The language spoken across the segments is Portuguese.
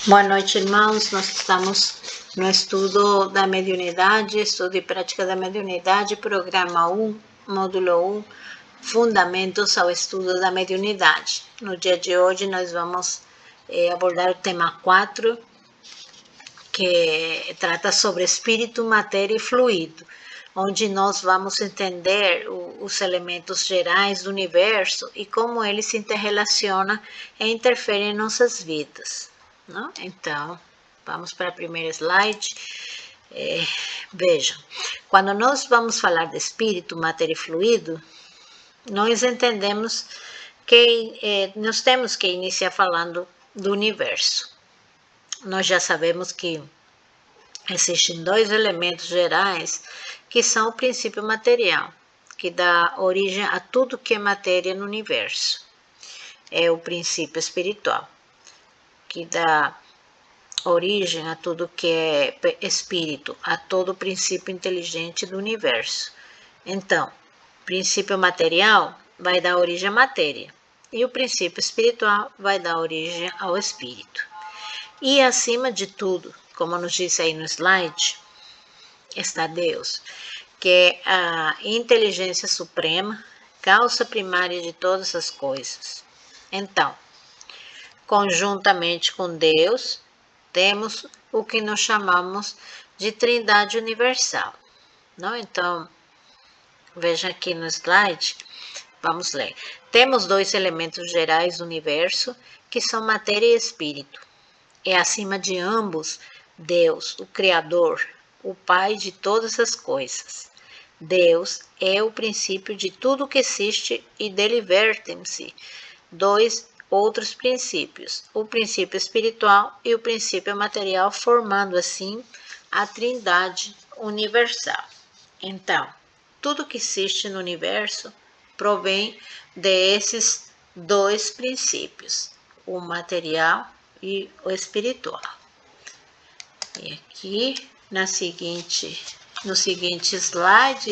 Boa noite, irmãos. Nós estamos no estudo da mediunidade, estudo e prática da mediunidade, programa 1, módulo 1, Fundamentos ao estudo da mediunidade. No dia de hoje, nós vamos abordar o tema 4, que trata sobre espírito, matéria e fluido, onde nós vamos entender os elementos gerais do universo e como eles se interrelacionam e interferem em nossas vidas. Não? Então, vamos para a primeira slide. Vejam, quando nós vamos falar de espírito, matéria e fluido, nós entendemos que nós temos que iniciar falando do universo. Nós já sabemos que existem dois elementos gerais que são o princípio material, que dá origem a tudo que é matéria no universo. É o princípio espiritual, que dá origem a tudo que é espírito, a todo o princípio inteligente do universo. Então, o princípio material vai dar origem à matéria e o princípio espiritual vai dar origem ao espírito. E acima de tudo, como nos disse aí no slide, está Deus, que é a inteligência suprema, causa primária de todas as coisas. Então, conjuntamente com Deus, temos o que nós chamamos de Trindade Universal. Não? Então, veja aqui no slide, vamos ler. Temos dois elementos gerais do universo, que são matéria e espírito. É acima de ambos Deus, o Criador, o Pai de todas as coisas. Deus é o princípio de tudo que existe e dele vertem-se dois outros princípios, o princípio espiritual e o princípio material, formando assim a Trindade Universal. Então, tudo que existe no universo provém desses dois princípios, o material e o espiritual. E aqui no seguinte slide,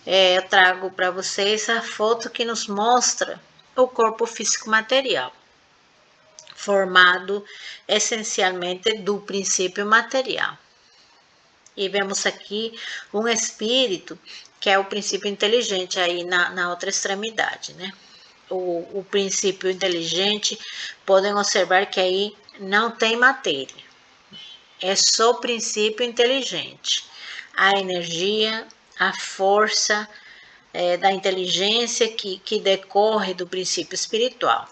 eu trago para vocês a foto que nos mostra o corpo físico material, formado essencialmente do princípio material. E vemos aqui um espírito, que é o princípio inteligente aí na outra extremidade, O princípio inteligente, podem observar que aí não tem matéria, é só o princípio inteligente. A energia, a força da inteligência que decorre do princípio espiritual,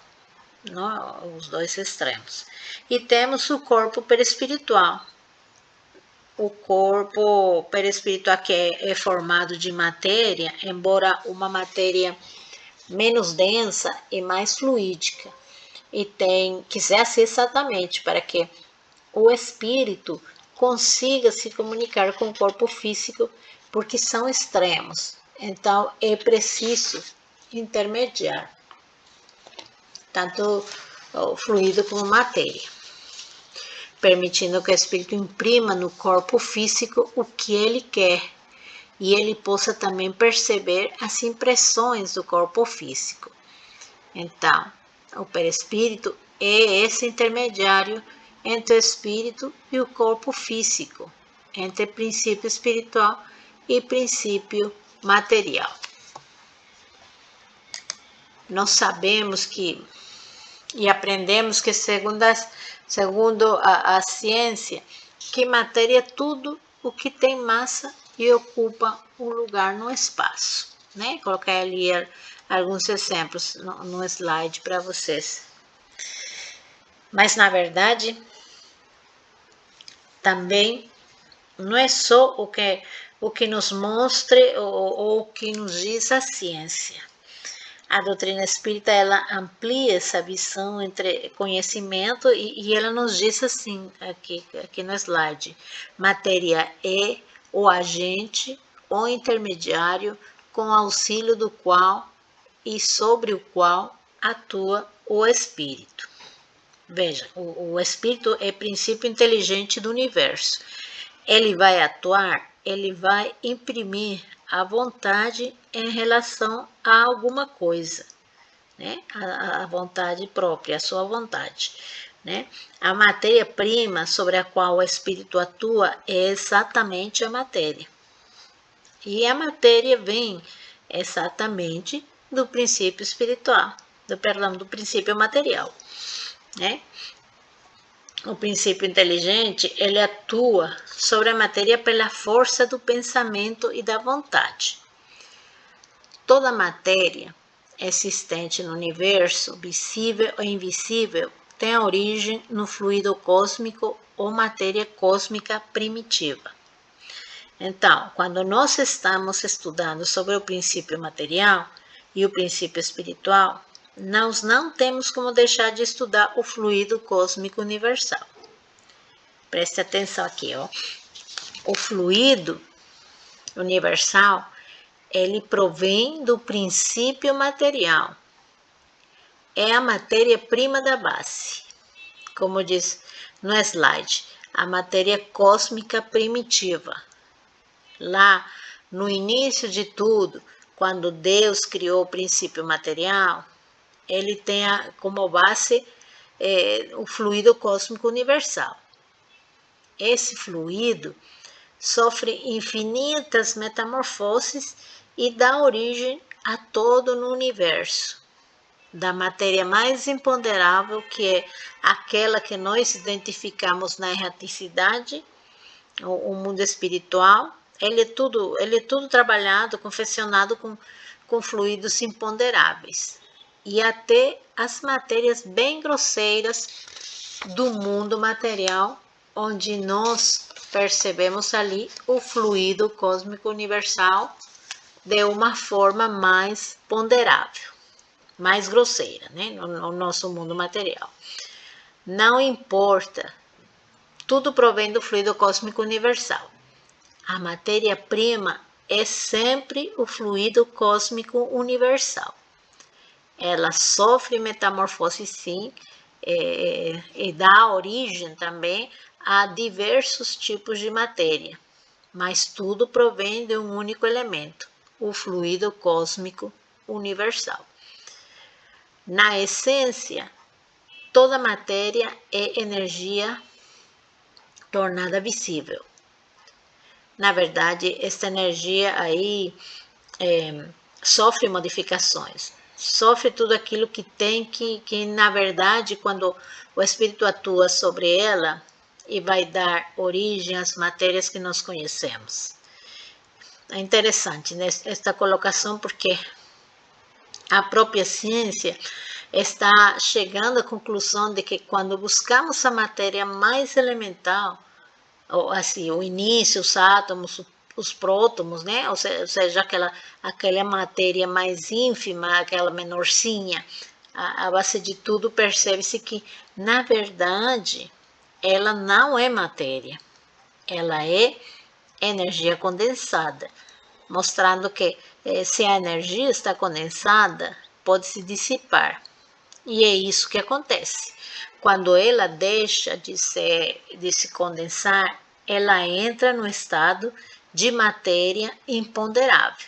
os dois extremos. E temos o corpo perispiritual. O corpo perispiritual que é formado de matéria, embora uma matéria menos densa e mais fluídica. E tem que ser assim exatamente para que o espírito consiga se comunicar com o corpo físico, porque são extremos. Então, é preciso intermediar tanto o fluido como matéria, permitindo que o espírito imprima no corpo físico o que ele quer e ele possa também perceber as impressões do corpo físico. Então, o perispírito é esse intermediário entre o espírito e o corpo físico, entre princípio espiritual e princípio material. Nós sabemos e aprendemos que segundo a ciência, que matéria é tudo o que tem massa e ocupa um lugar no espaço. Coloquei ali alguns exemplos no slide para vocês. Mas, na verdade, também não é só o que nos mostra ou o que nos diz a ciência. A doutrina espírita, ela amplia essa visão entre conhecimento e ela nos diz assim, aqui no slide, matéria é o agente ou intermediário com auxílio do qual e sobre o qual atua o espírito. Veja, o espírito é princípio inteligente do universo. Ele vai atuar, ele vai imprimir a vontade em relação a alguma coisa, a vontade própria, a sua vontade, né? A matéria-prima sobre a qual o espírito atua é exatamente a matéria. E a matéria vem exatamente do princípio espiritual, do princípio material, né? O princípio inteligente, ele atua sobre a matéria pela força do pensamento e da vontade. Toda matéria existente no universo, visível ou invisível, tem origem no fluido cósmico ou matéria cósmica primitiva. Então, quando nós estamos estudando sobre o princípio material e o princípio espiritual, nós não temos como deixar de estudar o fluido cósmico universal. Preste atenção aqui, ó. O fluido universal, ele provém do princípio material. É a matéria-prima da base. Como diz no slide, a matéria cósmica primitiva. Lá, no início de tudo, quando Deus criou o princípio material, ele tem como base o fluido cósmico universal. Esse fluido sofre infinitas metamorfoses e dá origem a todo no universo. Da matéria mais imponderável, que é aquela que nós identificamos na erraticidade, o mundo espiritual, ele é tudo trabalhado, confeccionado com fluidos imponderáveis. E até as matérias bem grosseiras do mundo material, onde nós percebemos ali o fluido cósmico universal de uma forma mais ponderável, mais grosseira, né, no nosso mundo material. Não importa, tudo provém do fluido cósmico universal. A matéria-prima é sempre o fluido cósmico universal. Ela sofre metamorfose, sim, e dá origem também a diversos tipos de matéria, mas tudo provém de um único elemento, o fluido cósmico universal. Na essência, toda matéria é energia tornada visível. Na verdade, esta energia aí sofre modificações, sofre tudo aquilo que tem que na verdade, quando o espírito atua sobre ela, e vai dar origem às matérias que nós conhecemos. É interessante, né, esta colocação, porque a própria ciência está chegando à conclusão de que quando buscamos a matéria mais elemental, assim, o início, os átomos, os prótomos, né? Ou seja, aquela matéria mais ínfima, aquela menorzinha, a base de tudo, percebe-se que, na verdade, ela não é matéria, ela é energia condensada, mostrando que se a energia está condensada, pode se dissipar. E é isso que acontece. Quando ela deixa de se condensar, ela entra no estado de matéria imponderável.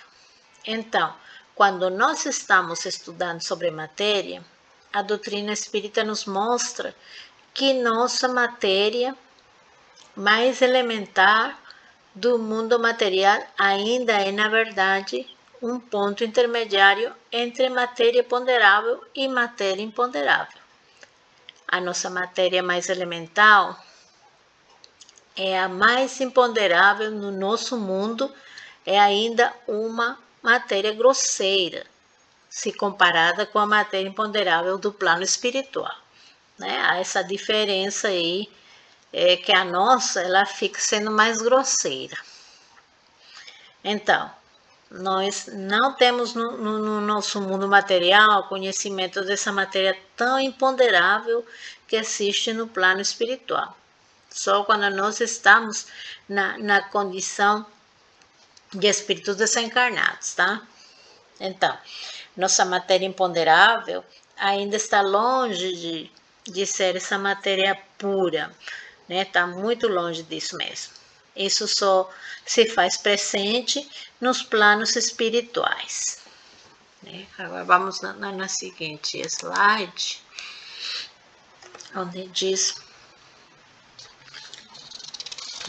Então, quando nós estamos estudando sobre matéria, a doutrina espírita nos mostra que nossa matéria mais elementar do mundo material ainda é, na verdade, um ponto intermediário entre matéria ponderável e matéria imponderável. A nossa matéria mais elemental é a mais imponderável no nosso mundo, é ainda uma matéria grosseira, se comparada com a matéria imponderável do plano espiritual, né? Há essa diferença aí, que a nossa, ela fica sendo mais grosseira. Então, nós não temos no nosso mundo material conhecimento dessa matéria tão imponderável que existe no plano espiritual. Só quando nós estamos na condição de espíritos desencarnados, tá? Então, nossa matéria imponderável ainda está longe de ser essa matéria pura, né? Está muito longe disso mesmo. Isso só se faz presente nos planos espirituais. Agora vamos na seguinte slide. onde diz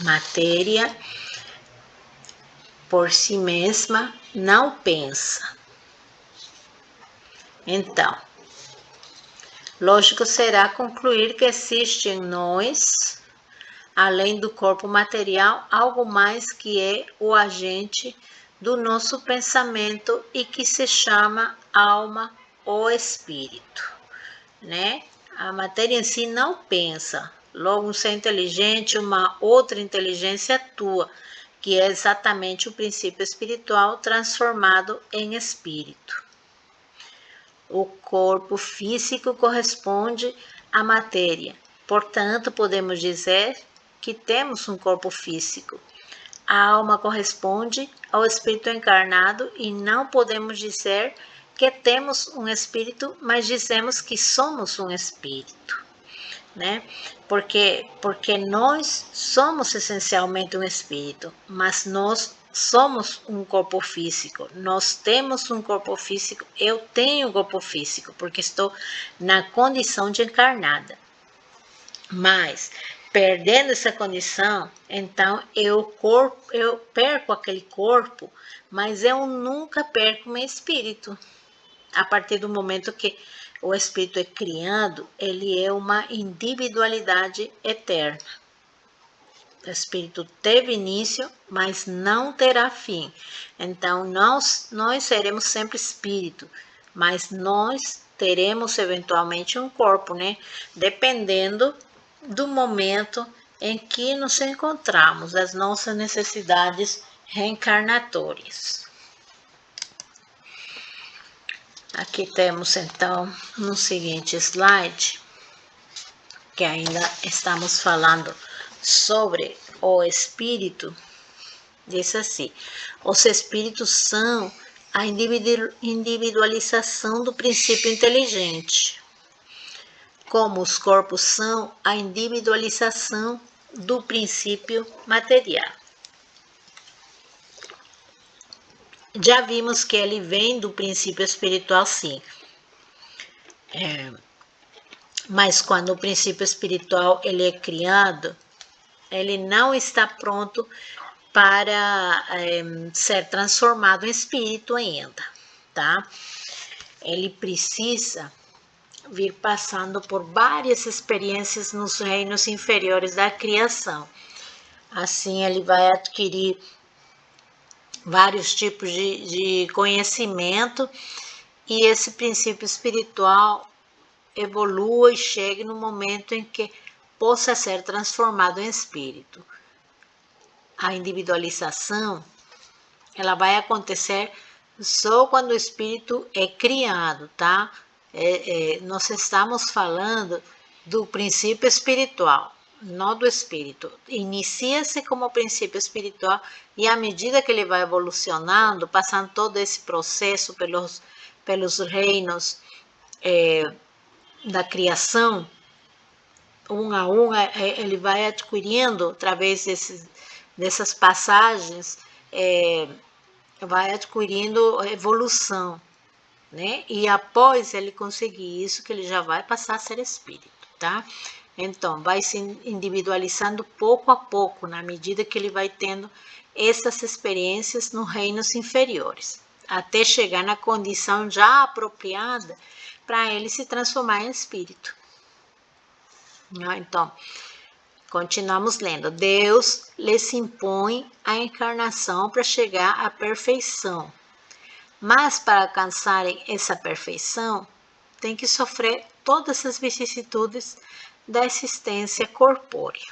matéria por si mesma não pensa. Então, lógico será concluir que existe em nós, além do corpo material, algo mais que é o agente do nosso pensamento e que se chama alma ou espírito, né? A matéria em si não pensa, logo um ser inteligente, uma outra inteligência atua, que é exatamente o princípio espiritual transformado em espírito. O corpo físico corresponde à matéria, portanto, podemos dizer que temos um corpo físico. A alma corresponde ao espírito encarnado e não podemos dizer que temos um espírito, mas dizemos que somos um espírito, né? Porque nós somos essencialmente um espírito, mas nós somos um corpo físico. Nós temos um corpo físico. Eu tenho um corpo físico porque estou na condição de encarnada. Mas perdendo essa condição, então eu perco aquele corpo, mas eu nunca perco meu espírito. A partir do momento que o espírito é criado, ele é uma individualidade eterna. O espírito teve início, mas não terá fim. Então, nós seremos sempre espírito, mas nós teremos eventualmente um corpo, né? Dependendo do momento em que nos encontramos, das nossas necessidades reencarnatórias. Aqui temos então no seguinte slide, que ainda estamos falando sobre o espírito, diz assim: os espíritos são a individualização do princípio inteligente, como os corpos são a individualização do princípio material. Já vimos que ele vem do princípio espiritual, sim. Mas quando o princípio espiritual ele é criado, ele não está pronto para ser transformado em espírito ainda, tá? Ele precisa vir passando por várias experiências nos reinos inferiores da criação. Assim, ele vai adquirir vários tipos de conhecimento e esse princípio espiritual evolua e chegue no momento em que possa ser transformado em espírito. A individualização, ela vai acontecer só quando o espírito é criado, tá? Nós estamos falando do princípio espiritual, não do espírito. Inicia-se como princípio espiritual e à medida que ele vai evolucionando, passando todo esse processo pelos reinos da criação, um a um, ele vai adquirindo, através dessas passagens, vai adquirindo evolução, né? E após ele conseguir isso, que ele já vai passar a ser espírito, tá? Então, vai se individualizando pouco a pouco, na medida que ele vai tendo essas experiências nos reinos inferiores, até chegar na condição já apropriada para ele se transformar em espírito. Então, continuamos lendo. Deus lhes impõe a encarnação para chegar à perfeição. Mas para alcançarem essa perfeição, tem que sofrer todas as vicissitudes da existência corpórea.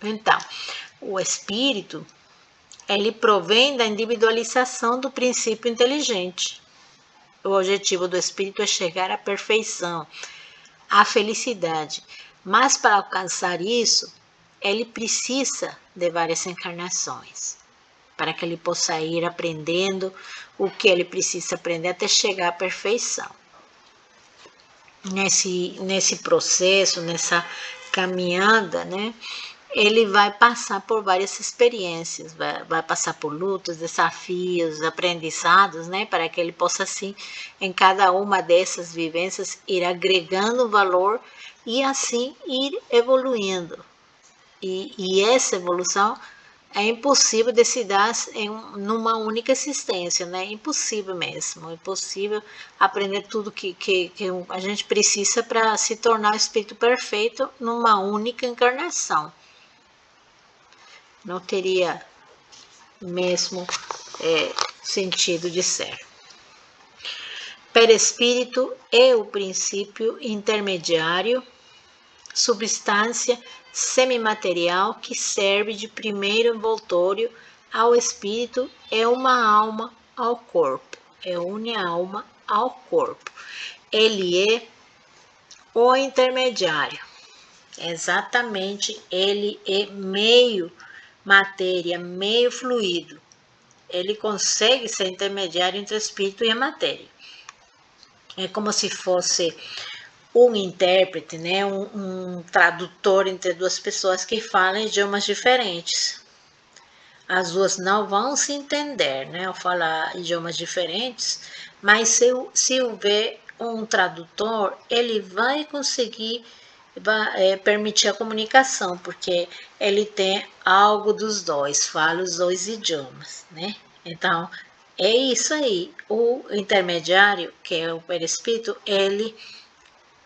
Então, o espírito, ele provém da individualização do princípio inteligente. O objetivo do espírito é chegar à perfeição, à felicidade. Mas para alcançar isso, ele precisa de várias encarnações, para que ele possa ir aprendendo o que ele precisa aprender até chegar à perfeição. Nesse processo, nessa caminhada, né, ele vai passar por várias experiências, vai passar por lutas, desafios, aprendizados, né? Para que ele possa, assim, em cada uma dessas vivências, ir agregando valor e, assim, ir evoluindo. E essa evolução é impossível de se dar numa única existência, né? Impossível mesmo, impossível aprender tudo que a gente precisa para se tornar o espírito perfeito numa única encarnação. Não teria mesmo sentido de ser. Perispírito é o princípio intermediário, substância semimaterial que serve de primeiro envoltório ao espírito, é uma alma ao corpo, une a alma ao corpo. Ele é o intermediário, exatamente, ele é meio matéria, meio fluido. Ele consegue ser intermediário entre o espírito e a matéria. É como se fosse um intérprete, né? um tradutor entre duas pessoas que falam idiomas diferentes. As duas não vão se entender, né? Ao falar idiomas diferentes, mas se houver um tradutor, ele vai conseguir permitir a comunicação, porque ele tem algo dos dois, fala os dois idiomas, né? Então, é isso aí. O intermediário, que é o perispírito, ele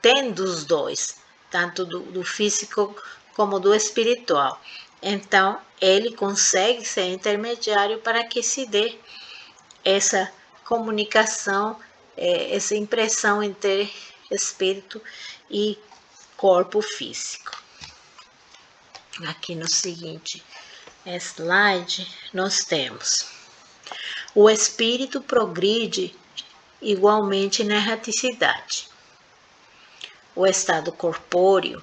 tem dos dois, tanto do físico como do espiritual. Então, ele consegue ser intermediário para que se dê essa comunicação, essa impressão entre espírito e corpo físico. Aqui no seguinte slide, nós temos: o espírito progride igualmente na erraticidade. O estado corpóreo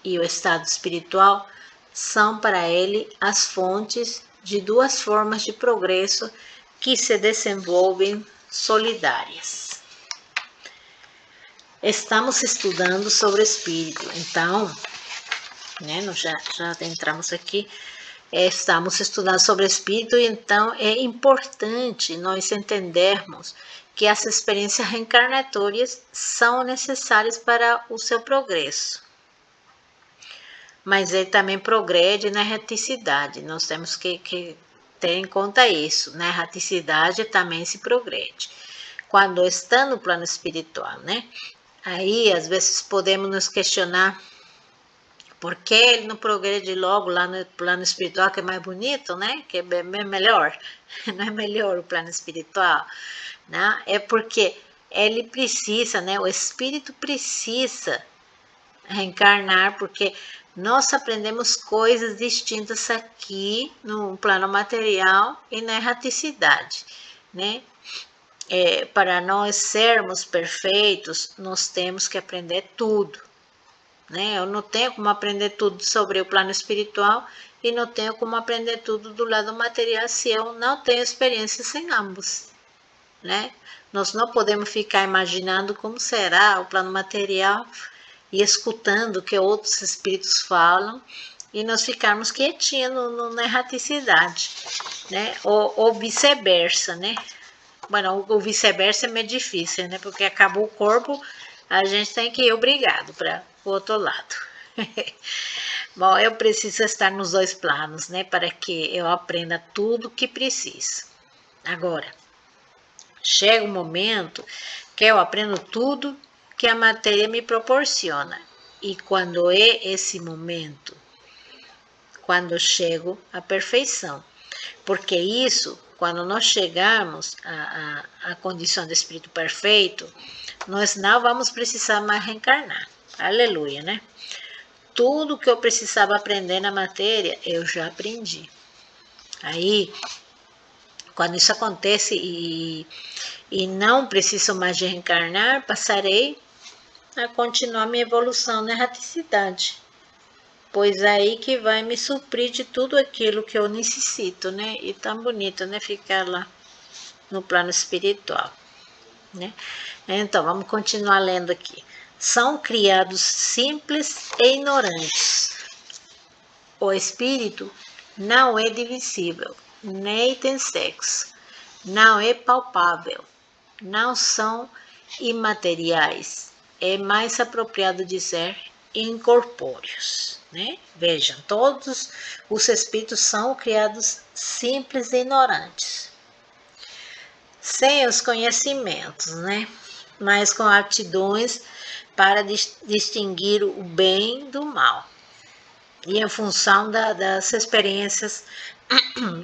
e o estado espiritual são para ele as fontes de duas formas de progresso que se desenvolvem solidárias. Estamos estudando sobre o espírito, então, né, nós já entramos aqui, estamos estudando sobre o espírito, então é importante nós entendermos que as experiências reencarnatórias são necessárias para o seu progresso. Mas ele também progrede na erraticidade, nós temos que ter em conta isso, na erraticidade também se progrede, quando está no plano espiritual, né? Aí, às vezes, podemos nos questionar por que ele não progrede logo lá no plano espiritual, que é mais bonito, né? Que é bem melhor. Não é melhor o plano espiritual, né? É porque ele precisa, né? O espírito precisa reencarnar, porque nós aprendemos coisas distintas aqui no plano material e na erraticidade, né? Para nós sermos perfeitos, nós temos que aprender tudo, né? Eu não tenho como aprender tudo sobre o plano espiritual e não tenho como aprender tudo do lado material se eu não tenho experiências em ambos, né? Nós não podemos ficar imaginando como será o plano material e escutando o que outros espíritos falam e nós ficarmos quietinhos na erraticidade, né? Ou vice-versa, né? Bueno, o vice-versa é meio difícil, né? Porque acabou o corpo, a gente tem que ir obrigado para o outro lado. Bom, eu preciso estar nos dois planos, né? Para que eu aprenda tudo o que preciso. Agora, chega um momento que eu aprendo tudo que a matéria me proporciona. E quando é esse momento? Quando eu chego à perfeição. Porque isso, quando nós chegarmos à condição de espírito perfeito, nós não vamos precisar mais reencarnar. Aleluia, né? Tudo que eu precisava aprender na matéria, eu já aprendi. Aí, quando isso acontece e não preciso mais de reencarnar, passarei a continuar minha evolução na erraticidade. Pois aí que vai me suprir de tudo aquilo que eu necessito, né? E tão bonito, né? Ficar lá no plano espiritual, né? Então, vamos continuar lendo aqui. São criados simples e ignorantes. O espírito não é divisível, nem tem sexo, não é palpável, não são imateriais. É mais apropriado dizer incorpóreos, né? Vejam, todos os espíritos são criados simples e ignorantes, sem os conhecimentos, né? Mas com aptidões para distinguir o bem do mal. E em função das experiências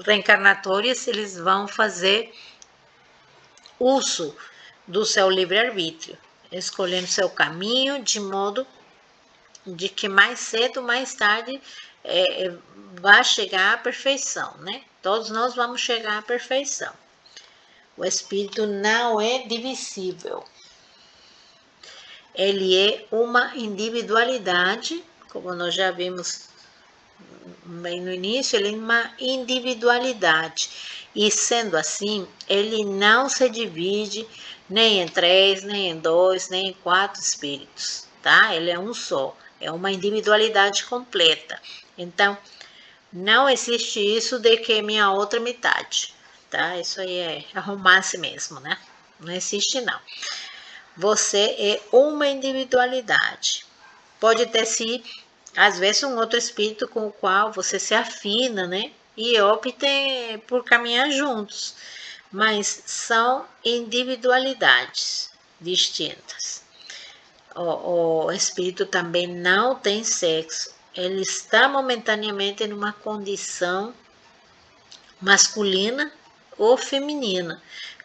reencarnatórias, eles vão fazer uso do seu livre-arbítrio, escolhendo seu caminho de modo de que mais cedo ou mais tarde vai chegar à perfeição, né? Todos nós vamos chegar à perfeição. O espírito não é divisível. Ele é uma individualidade, como nós já vimos bem no início, ele é uma individualidade. E sendo assim, ele não se divide nem em 3, nem em 2, nem em 4 espíritos, tá? Ele é um só, é uma individualidade completa. Então, não existe isso de que é minha outra metade, tá? Isso aí é romance mesmo, né? Não existe não. Você é uma individualidade. Pode ter se às vezes um outro espírito com o qual você se afina, né? E optem por caminhar juntos. Mas são individualidades distintas. O espírito também não tem sexo. Ele está momentaneamente numa condição masculina ou feminina,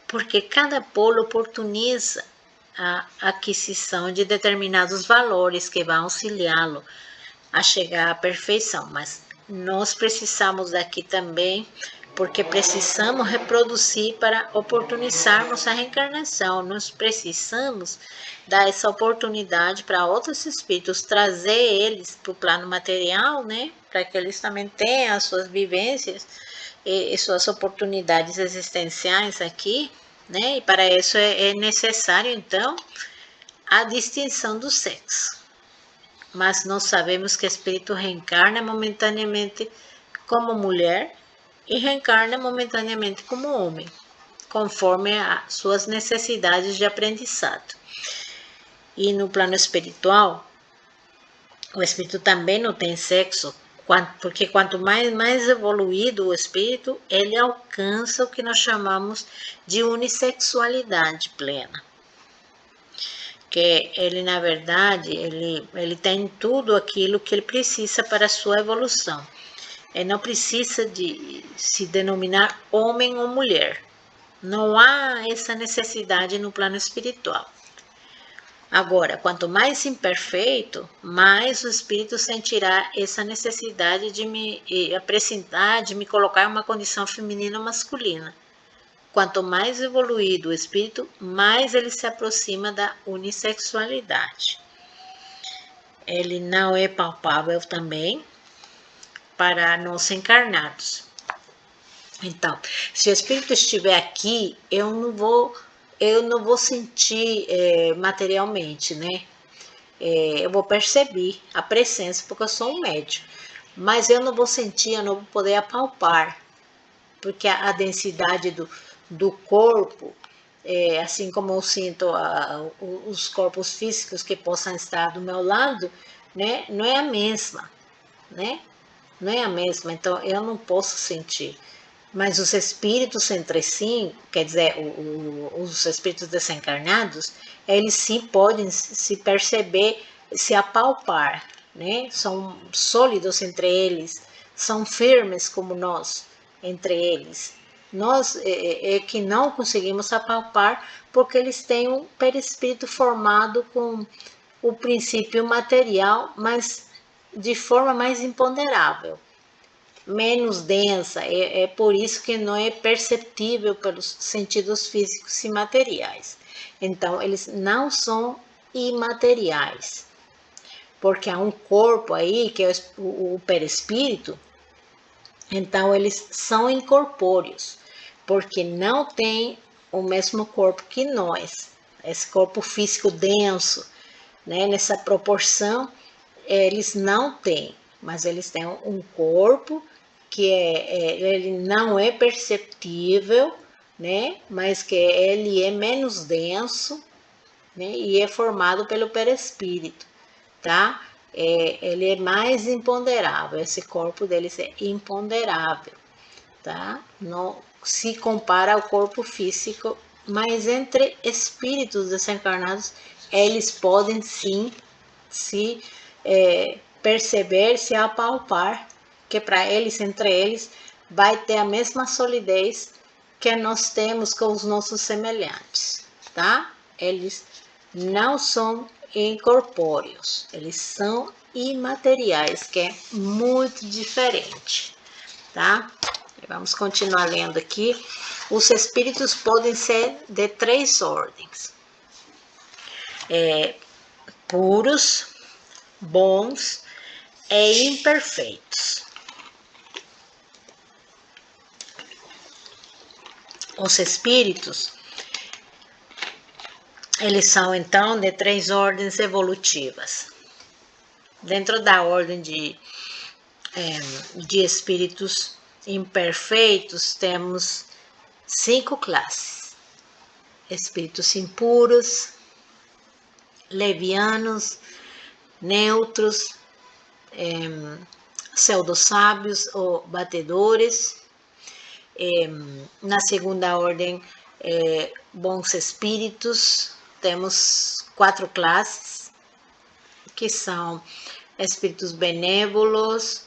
porque cada polo oportuniza a aquisição de determinados valores que vão auxiliá-lo a chegar à perfeição. Mas nós precisamos daqui também, porque precisamos reproduzir para oportunizarmos a reencarnação. Nós precisamos dar essa oportunidade para outros espíritos, trazer eles para o plano material, né? Para que eles também tenham as suas vivências e suas oportunidades existenciais aqui, né? E para isso é necessário, então, a distinção do sexo. Mas nós sabemos que o espírito reencarna momentaneamente como mulher e reencarna momentaneamente como homem, conforme as suas necessidades de aprendizado. E no plano espiritual, o espírito também não tem sexo, porque quanto mais evoluído o espírito, ele alcança o que nós chamamos de unissexualidade plena. Que ele, na verdade, ele tem tudo aquilo que ele precisa para a sua evolução. Ele não precisa de se denominar homem ou mulher. Não há essa necessidade no plano espiritual. Agora, quanto mais imperfeito, mais o espírito sentirá essa necessidade de me apresentar, de me colocar em uma condição feminina ou masculina. Quanto mais evoluído o espírito, mais ele se aproxima da unissexualidade. Ele não é palpável também para nós encarnados. Então, se o espírito estiver aqui, eu não vou sentir materialmente, né? Eu vou perceber a presença, porque eu sou um médium. Mas eu não vou sentir, eu não vou poder apalpar, porque a densidade do corpo, assim como eu sinto os corpos físicos que possam estar do meu lado, né, não é a mesma, né? Não é a mesma, então eu não posso sentir. Mas os espíritos entre si, quer dizer, os espíritos desencarnados, eles sim podem se perceber, se apalpar, né? São sólidos entre eles, são firmes como nós entre eles. Nós é que não conseguimos apalpar porque eles têm um perispírito formado com o princípio material, mas de forma mais imponderável, menos densa. É por isso que não é perceptível pelos sentidos físicos e materiais. Então, eles não são imateriais, porque há um corpo aí, que é o perispírito. Então, eles são incorpóreos, porque não tem o mesmo corpo que nós. Esse corpo físico denso, né, nessa proporção, eles não têm. mas eles têm um corpo que ele não é perceptível, né? Mas que ele é menos denso, né? E é formado pelo perispírito, tá? Ele é mais imponderável, esse corpo deles é imponderável, tá? Não se compara ao corpo físico, mas entre espíritos desencarnados, eles podem sim se perceber, se apalpar, que para eles, entre eles, vai ter a mesma solidez que nós temos com os nossos semelhantes, tá? Eles não são incorpóreos, eles são imateriais, que é muito diferente, tá? Vamos continuar lendo aqui. Os espíritos podem ser de 3 ordens: puros, bons e imperfeitos. Os espíritos, eles são então de 3 ordens evolutivas. Dentro da ordem de espíritos imperfeitos, temos 5 classes: espíritos impuros, levianos, neutros, pseudo-sábios ou batedores. Na segunda ordem, bons espíritos, temos 4 classes, que são espíritos benévolos,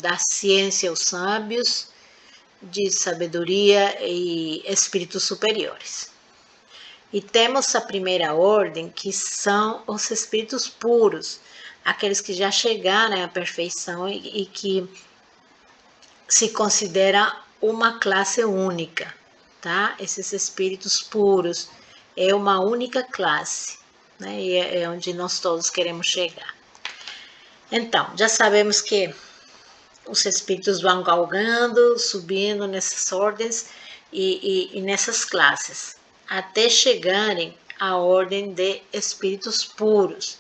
da ciência, os sábios, de sabedoria e espíritos superiores. E temos a primeira ordem, que são os espíritos puros, aqueles que já chegaram à perfeição e que se considera uma classe única, tá? Esses espíritos puros é uma única classe, né? E é onde nós todos queremos chegar. Então, já sabemos que os espíritos vão galgando, subindo nessas ordens e nessas classes, até chegarem à ordem de espíritos puros,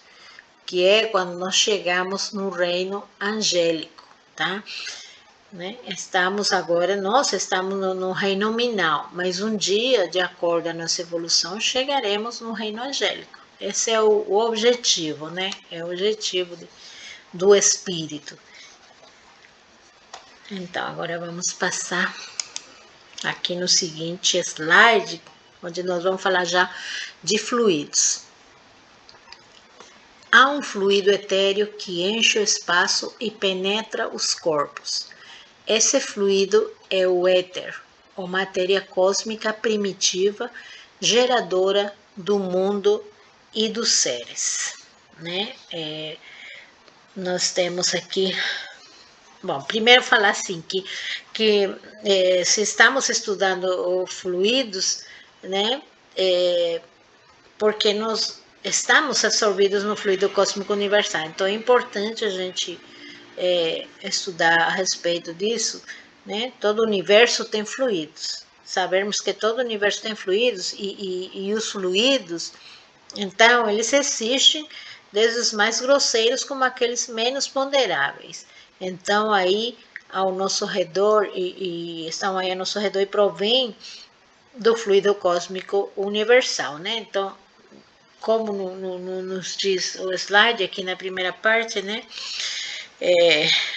que é quando nós chegamos no reino angélico, tá? Né? Nós estamos no reino nominal, mas um dia, de acordo com a nossa evolução, chegaremos no reino angélico. Esse é o objetivo, né? É o objetivo do espírito. Então, agora vamos passar aqui no seguinte slide, onde nós vamos falar já de fluidos. Há um fluido etéreo que enche o espaço e penetra os corpos. Esse fluido é o éter, ou matéria cósmica primitiva, geradora do mundo e dos seres, né? Nós temos aqui. Bom, primeiro falar assim, que se estamos estudando os fluidos, né, porque nós estamos absorvidos no fluido cósmico universal, então é importante a gente estudar a respeito disso, né, todo o universo tem fluidos, sabermos que todo o universo tem fluidos e os fluidos, então eles existem desde os mais grosseiros como aqueles menos ponderáveis. Então, aí ao nosso redor, estão aí ao nosso redor e provém do fluido cósmico universal, né? Então, como nos diz o slide aqui na primeira parte, né?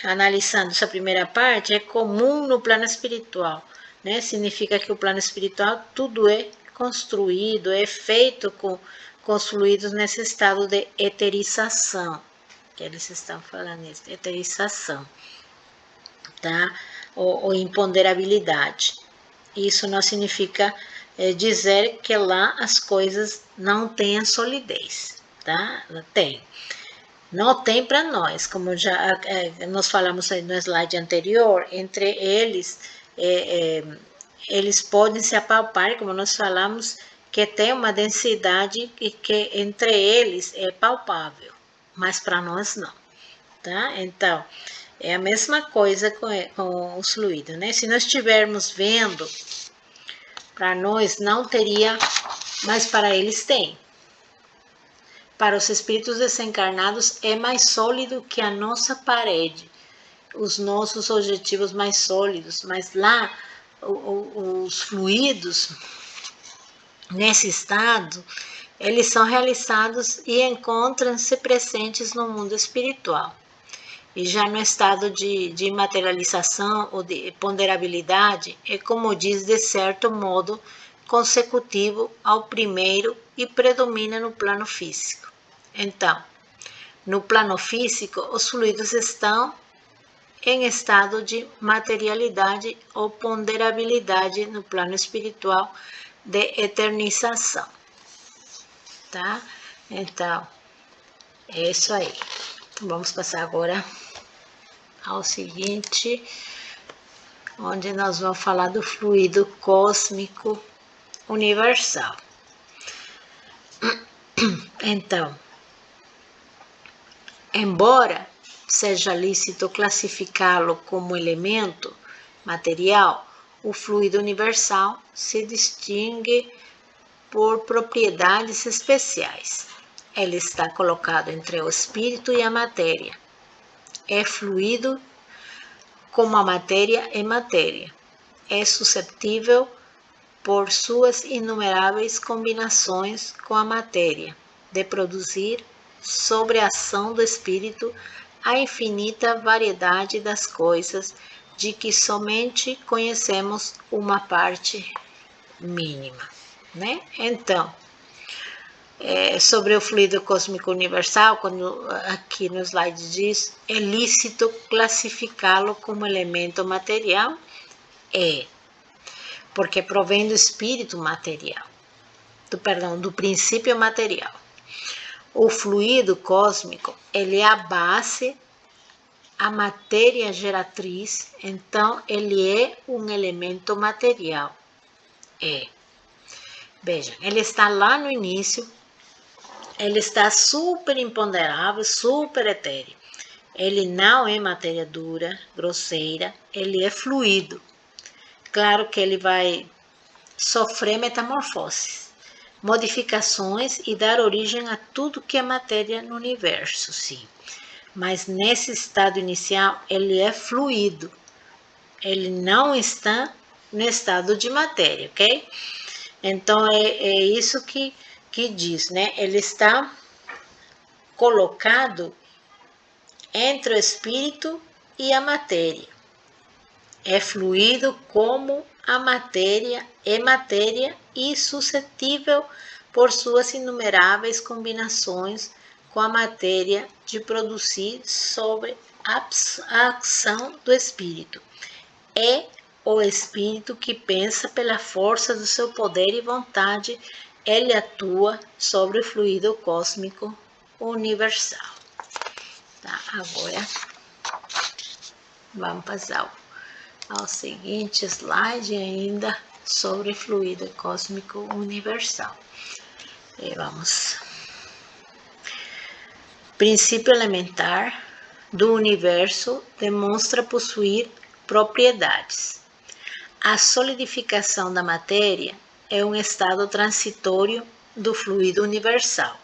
Analisando essa primeira parte, é comum no plano espiritual, né? Significa que o plano espiritual tudo é construído, é feito com os fluidos nesse estado de eterização, que eles estão falando isso, eterização, tá? Ou imponderabilidade. Isso não significa dizer que lá as coisas não têm solidez, tá? Tem. Não tem para nós, como já nós falamos aí no slide anterior, entre eles, eles podem se apalpar, como nós falamos, que tem uma densidade que entre eles é palpável, mas para nós não, tá? Então, é a mesma coisa com os fluidos, né? Se nós estivermos vendo, para nós não teria, mas para eles tem. para os espíritos desencarnados é mais sólido que a nossa parede, os nossos objetivos mais sólidos, mas lá os fluidos, nesse estado, eles são realizados e encontram-se presentes no mundo espiritual. E já no estado de materialização ou de ponderabilidade, é como diz, de certo modo, consecutivo ao primeiro e predomina no plano físico. Então, no plano físico, os fluidos estão em estado de materialidade ou ponderabilidade, no plano espiritual de eternização. Tá? Então, é isso aí. Vamos passar agora ao seguinte, onde nós vamos falar do fluido cósmico universal. Então, embora seja lícito classificá-lo como elemento material, o fluido universal se distingue por propriedades especiais. Ele está colocado entre o espírito e a matéria. É fluido como a matéria é matéria. É susceptível, por suas inumeráveis combinações com a matéria, de produzir, sobre a ação do espírito, a infinita variedade das coisas de que somente conhecemos uma parte mínima, né? Então, sobre o fluido cósmico universal, quando aqui no slide diz, é lícito classificá-lo como elemento material? Porque provém do espírito material, do princípio material. O fluido cósmico, ele é a base, a matéria geratriz, então ele é um elemento material. Vejam, ele está lá no início, ele está super imponderável, super etéreo. Ele não é matéria dura, grosseira, ele é fluido. Claro que ele vai sofrer metamorfoses, modificações e dar origem a tudo que é matéria no universo, sim. Mas nesse estado inicial, ele é fluido. Ele não está no estado de matéria, ok? Então, é isso que diz, né? Ele está colocado entre o espírito e a matéria. É fluido como a matéria é matéria e suscetível, por suas inumeráveis combinações com a matéria, de produzir sobre a ação do espírito. É o espírito que pensa pela força do seu poder e vontade, ele atua sobre o fluido cósmico universal. Tá, agora vamos passar ao seguinte slide ainda sobre fluido cósmico universal. E vamos. Princípio elementar do universo demonstra possuir propriedades. A solidificação da matéria é um estado transitório do fluido universal.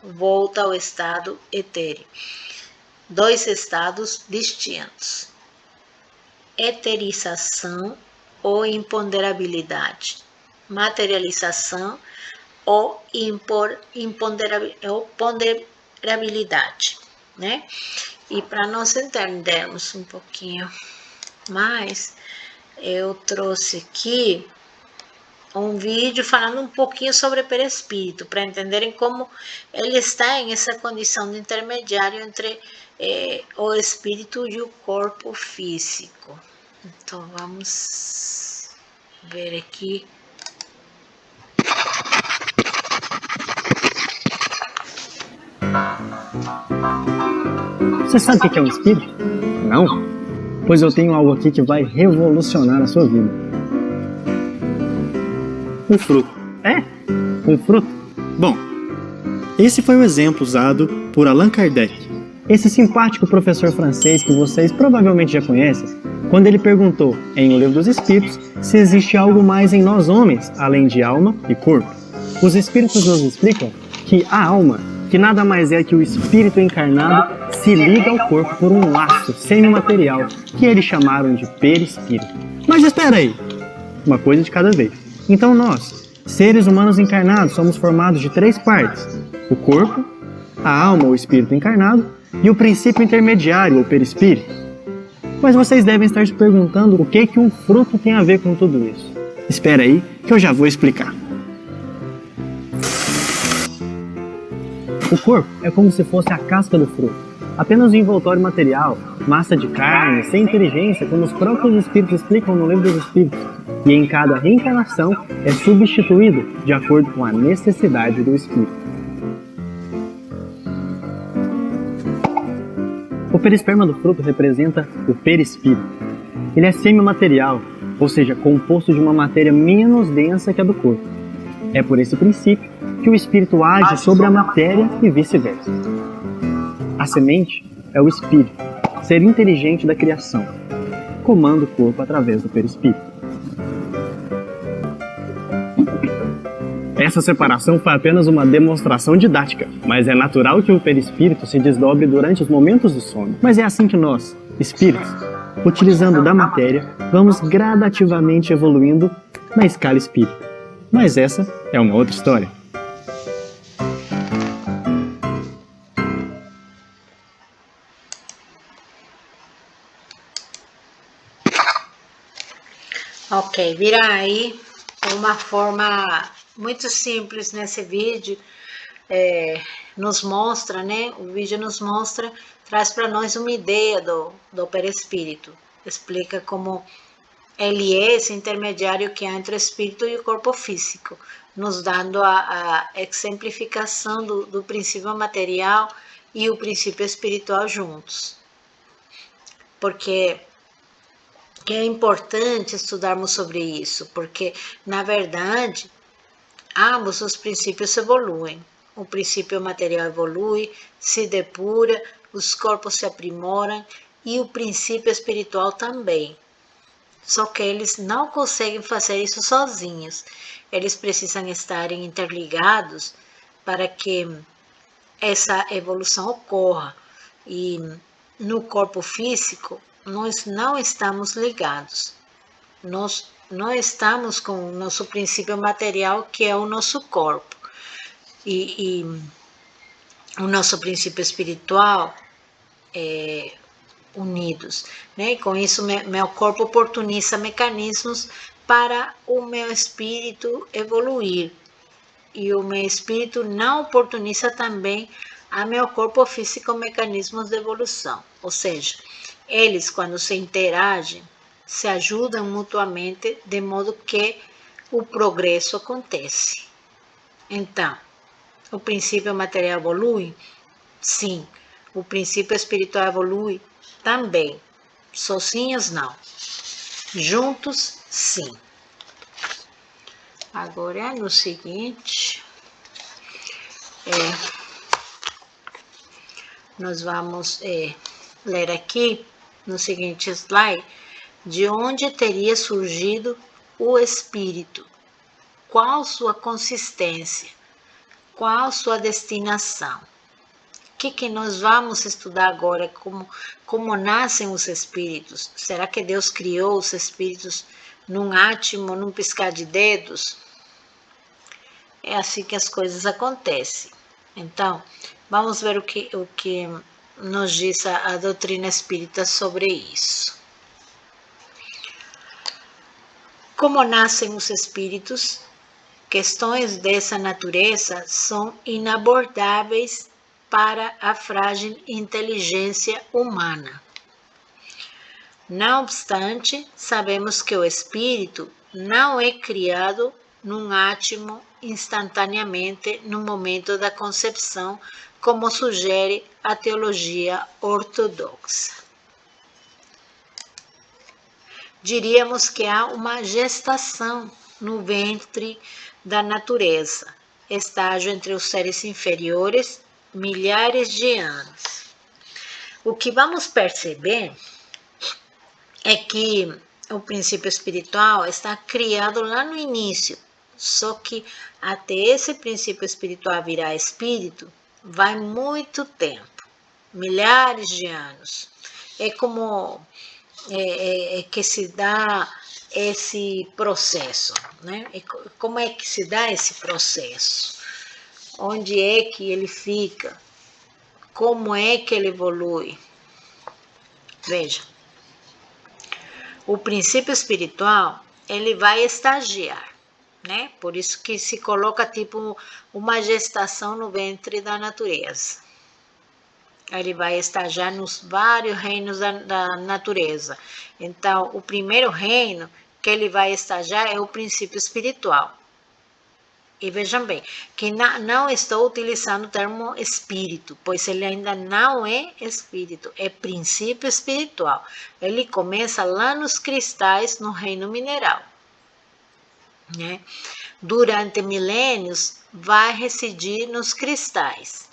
Volta ao estado etéreo. Dois estados distintos: eterização ou imponderabilidade, materialização ou ponderabilidade, né? E para nós entendermos um pouquinho mais, eu trouxe aqui um vídeo falando um pouquinho sobre o perispírito, para entenderem como ele está em essa condição de intermediário entre o espírito e o corpo físico. Então vamos ver aqui. Você sabe o que é um espírito? Não? Pois eu tenho algo aqui que vai revolucionar a sua vida. Um fruto. Um fruto? Bom, esse foi o exemplo usado por Allan Kardec. Esse simpático professor francês que vocês provavelmente já conhecem, quando ele perguntou em O Livro dos Espíritos se existe algo mais em nós homens, além de alma e corpo. Os espíritos nos explicam que a alma que nada mais é que o espírito encarnado se liga ao corpo por um laço semimaterial que eles chamaram de perispírito. Mas espera aí, uma coisa de cada vez. Então nós, seres humanos encarnados, somos formados de 3 partes: o corpo, a alma ou espírito encarnado e o princípio intermediário ou perispírito. Mas vocês devem estar se perguntando o que um fruto tem a ver com tudo isso. Espera aí que eu já vou explicar. O corpo é como se fosse a casca do fruto, apenas um envoltório material, massa de carne, sem inteligência, como os próprios espíritos explicam no Livro dos Espíritos, e em cada reencarnação é substituído de acordo com a necessidade do espírito. O perisperma do fruto representa o perispírito. Ele é semimaterial, ou seja, composto de uma matéria menos densa que a do corpo. É por esse princípio que o espírito age sobre a matéria e vice-versa. A semente é o espírito, ser inteligente da criação, comanda o corpo através do perispírito. Essa separação foi apenas uma demonstração didática, mas é natural que o perispírito se desdobre durante os momentos do sono. Mas é assim que nós, espíritos, utilizando da matéria, vamos gradativamente evoluindo na escala espírita. Mas essa é uma outra história. Ok, vira aí uma forma muito simples nesse vídeo, nos mostra, né? O vídeo nos mostra, traz para nós uma ideia do perispírito, explica como ele é esse intermediário que há entre o espírito e o corpo físico, nos dando a exemplificação do princípio material e o princípio espiritual juntos. Porque é importante estudarmos sobre isso, porque, na verdade, ambos os princípios evoluem. O princípio material evolui, se depura, os corpos se aprimoram e o princípio espiritual também. Só que eles não conseguem fazer isso sozinhos. Eles precisam estar interligados para que essa evolução ocorra. E no corpo físico, nós não estamos ligados. Nós não estamos com o nosso princípio material, que é o nosso corpo. E o nosso princípio espiritual unidos, né? E com isso, meu corpo oportuniza mecanismos para o meu espírito evoluir. E o meu espírito não oportuniza também a meu corpo físico mecanismos de evolução. Ou seja, eles, quando se interagem, se ajudam mutuamente, de modo que o progresso acontece. Então, o princípio material evolui? Sim. O princípio espiritual evolui? Também. Sozinhos, não. Juntos, sim. Agora, no seguinte, nós vamos ler aqui, no seguinte slide, de onde teria surgido o espírito, qual sua consistência, qual sua destinação. O que nós vamos estudar agora? Como nascem os espíritos? Será que Deus criou os espíritos num átimo, num piscar de dedos? É assim que as coisas acontecem. Então, vamos ver o que nos diz a doutrina espírita sobre isso. Como nascem os espíritos? Questões dessa natureza são inabordáveis para a frágil inteligência humana. Não obstante, sabemos que o espírito não é criado num átimo instantaneamente no momento da concepção, como sugere a teologia ortodoxa. Diríamos que há uma gestação no ventre da natureza, estágio entre os seres inferiores, milhares de anos. O que vamos perceber é que o princípio espiritual está criado lá no início, só que até esse princípio espiritual virar espírito, vai muito tempo, milhares de anos. É como que se dá esse processo, né? Como é que se dá esse processo? Onde é que ele fica? Como é que ele evolui? Veja, o princípio espiritual, ele vai estagiar, né? Por isso que se coloca tipo uma gestação no ventre da natureza. Ele vai estagiar nos vários reinos da natureza. Então, o primeiro reino que ele vai estagiar é o princípio espiritual. E vejam bem, que não estou utilizando o termo espírito, pois ele ainda não é espírito, é princípio espiritual. Ele começa lá nos cristais, no reino mineral, né? Durante milênios, vai residir nos cristais,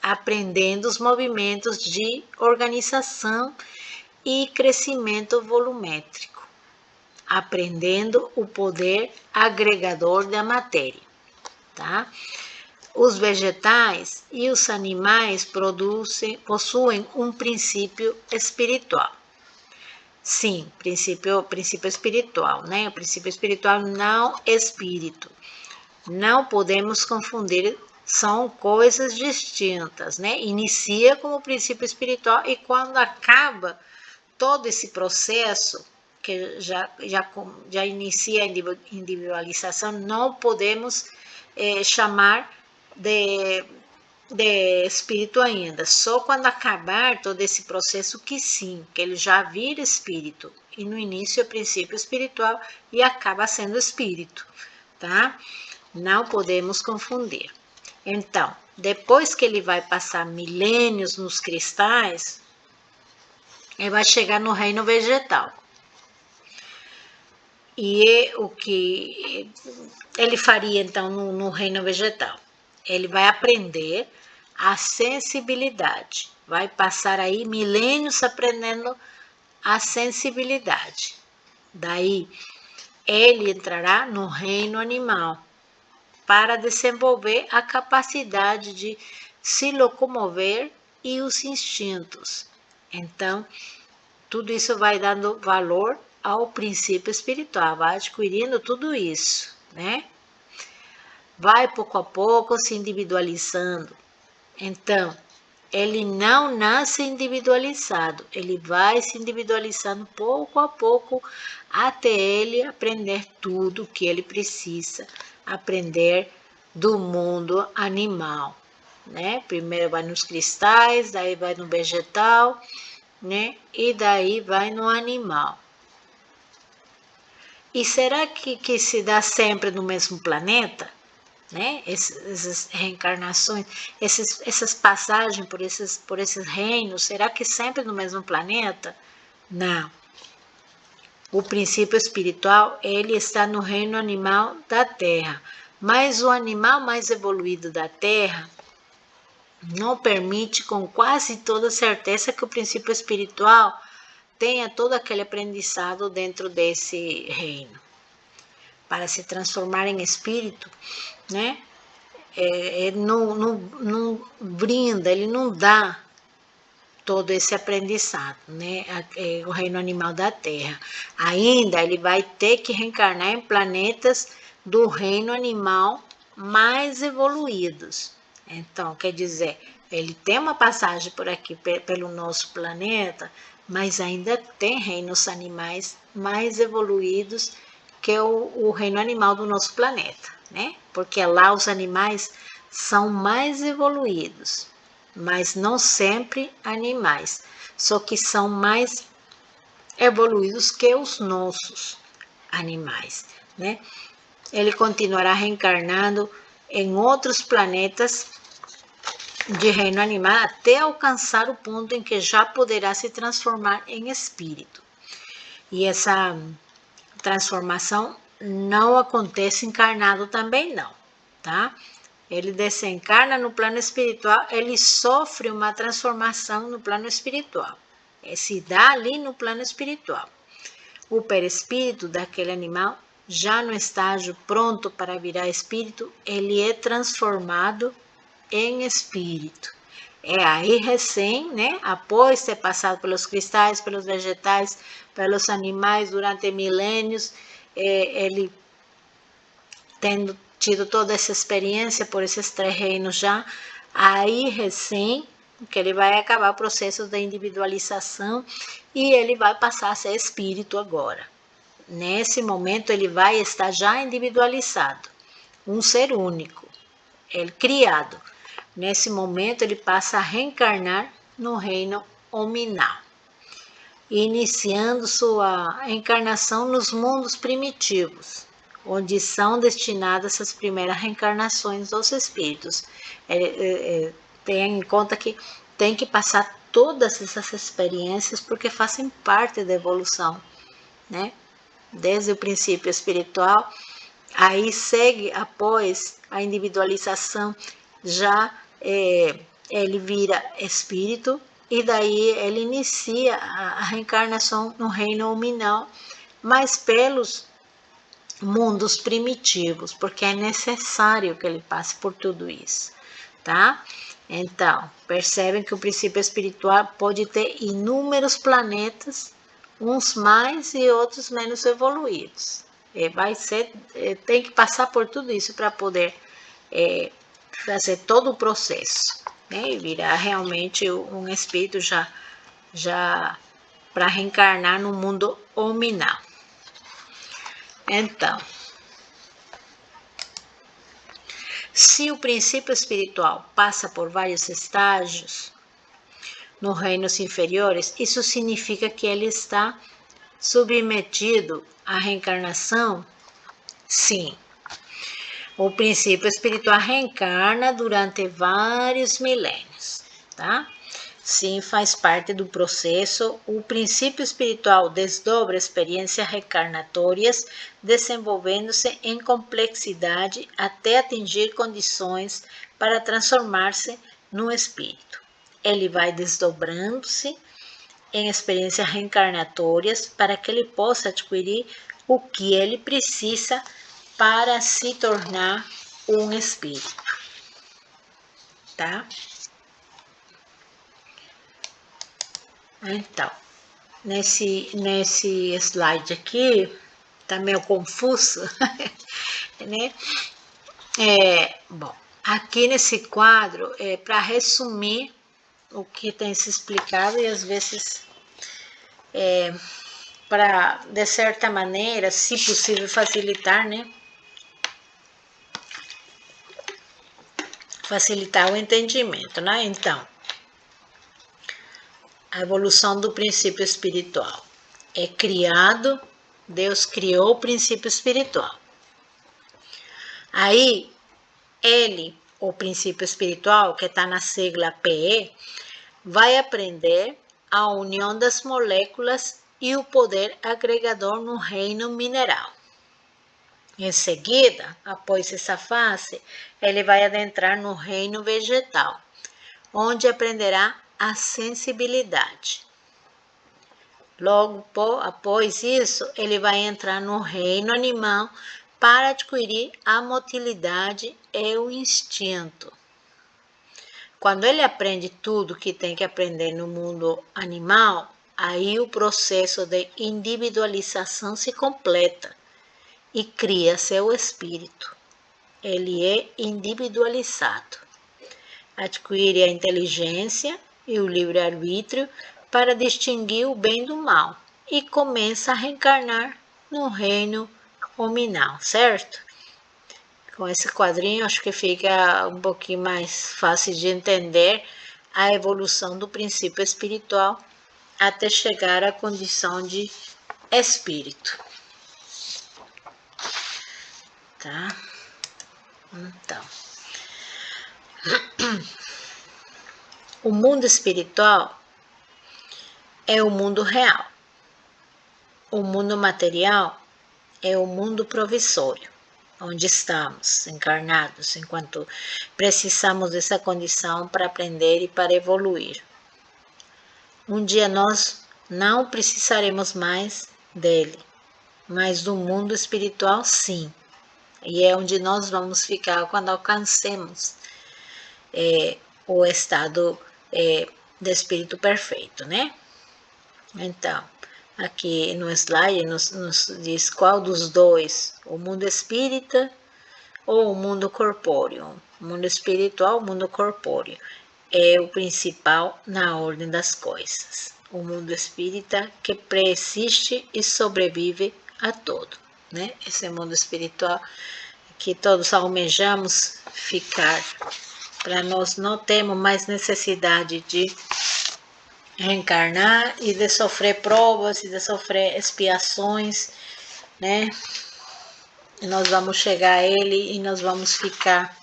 aprendendo os movimentos de organização e crescimento volumétrico, aprendendo o poder agregador da matéria, tá? Os vegetais e os animais possuem um princípio espiritual. Sim, princípio espiritual, né? O princípio espiritual não espírito. Não podemos confundir, são coisas distintas, né? Inicia como princípio espiritual e quando acaba todo esse processo, que já inicia a individualização, não podemos chamar de espírito ainda. Só quando acabar todo esse processo que sim, que ele já vira espírito. E no início é princípio espiritual e acaba sendo espírito, tá? Não podemos confundir. Então, depois que ele vai passar milênios nos cristais, ele vai chegar no reino vegetal. E o que ele faria então no reino vegetal? Ele vai aprender a sensibilidade. Vai passar aí milênios aprendendo a sensibilidade. Daí, ele entrará no reino animal para desenvolver a capacidade de se locomover e os instintos. Então, tudo isso vai dando valor ao princípio espiritual, vai adquirindo tudo isso, né? Vai pouco a pouco se individualizando. Então, ele não nasce individualizado, ele vai se individualizando pouco a pouco até ele aprender tudo o que ele precisa aprender do mundo animal, né? Primeiro vai nos cristais, daí vai no vegetal, né? E daí vai no animal. E será que se dá sempre no mesmo planeta? Né? Essas reencarnações, essas passagens por esses reinos, será que sempre no mesmo planeta? Não. O princípio espiritual, ele está no reino animal da Terra, mas o animal mais evoluído da Terra não permite com quase toda certeza que o princípio espiritual tenha todo aquele aprendizado dentro desse reino. Para se transformar em espírito, né? Ele não brinda, ele não dá todo esse aprendizado, né? O reino animal da Terra. Ainda ele vai ter que reencarnar em planetas do reino animal mais evoluídos. Então, quer dizer, ele tem uma passagem por aqui pelo nosso planeta, mas ainda tem reinos animais mais evoluídos que o reino animal do nosso planeta, né? Porque lá os animais são mais evoluídos, mas não sempre animais, só que são mais evoluídos que os nossos animais, né? Ele continuará reencarnando em outros planetas de reino animal até alcançar o ponto em que já poderá se transformar em espírito. E essa transformação não acontece encarnado também não, tá? Ele desencarna no plano espiritual, ele sofre uma transformação no plano espiritual. Se dá ali no plano espiritual. O perispírito daquele animal, já no estágio pronto para virar espírito, ele é transformado em espírito. É aí recém, né, após ter passado pelos cristais, pelos vegetais, pelos animais durante milênios, ele tendo tido toda essa experiência por esses 3 reinos já, aí recém que ele vai acabar o processo da individualização e ele vai passar a ser espírito agora. Nesse momento ele vai estar já individualizado, um ser único, ele criado. Nesse momento ele passa a reencarnar no reino hominal, iniciando sua encarnação nos mundos primitivos, onde são destinadas as primeiras reencarnações dos espíritos. Tenha em conta que tem que passar todas essas experiências porque fazem parte da evolução, né? Desde o princípio espiritual, aí segue após a individualização, já ele vira espírito e daí ele inicia a reencarnação no reino hominal, mas pelos mundos primitivos, porque é necessário que ele passe por tudo isso, tá? Então, percebem que o princípio espiritual pode ter inúmeros planetas, uns mais e outros menos evoluídos. Tem que passar por tudo isso para poder fazer todo o processo, né? E virar realmente um espírito já para reencarnar no mundo hominal. Então, se o princípio espiritual passa por vários estágios nos reinos inferiores, isso significa que ele está submetido à reencarnação? Sim. O princípio espiritual reencarna durante vários milênios, tá? Sim, faz parte do processo. O princípio espiritual desdobra experiências reencarnatórias, desenvolvendo-se em complexidade até atingir condições para transformar-se no espírito. Ele vai desdobrando-se em experiências reencarnatórias para que ele possa adquirir o que ele precisa para se tornar um espírito, tá? Então, nesse slide aqui, tá meio confuso, né? Bom, aqui nesse quadro, para resumir o que tem se explicado e às vezes, para, de certa maneira, se possível, facilitar, né? Facilitar o entendimento, né? Então, a evolução do princípio espiritual é criado, Deus criou o princípio espiritual. Aí, o princípio espiritual, que está na sigla PE, vai aprender a união das moléculas e o poder agregador no reino mineral. Em seguida, após essa fase, ele vai adentrar no reino vegetal, onde aprenderá a sensibilidade. Logo após isso, ele vai entrar no reino animal para adquirir a motilidade e o instinto. Quando ele aprende tudo que tem que aprender no mundo animal, aí o processo de individualização se completa e cria seu espírito. Ele é individualizado. Adquire a inteligência e o livre-arbítrio para distinguir o bem do mal e começa a reencarnar no reino hominal, certo? Com esse quadrinho, acho que fica um pouquinho mais fácil de entender a evolução do princípio espiritual até chegar à condição de espírito. Tá? Então, o mundo espiritual é o mundo real. O mundo material é o mundo provisório, onde estamos encarnados, enquanto precisamos dessa condição para aprender e para evoluir. Um dia nós não precisaremos mais dele, mas do mundo espiritual sim. E é onde nós vamos ficar quando alcancemos o estado do espírito perfeito, né? Então, aqui no slide nos diz qual dos dois, o mundo espírita ou o mundo corpóreo. O mundo espiritual, o mundo corpóreo, é o principal na ordem das coisas. O mundo espírita que preexiste e sobrevive a todo, né? Esse mundo espiritual que todos almejamos ficar, para nós não termos mais necessidade de reencarnar e de sofrer provas e de sofrer expiações, né? E nós vamos chegar a ele e nós vamos ficar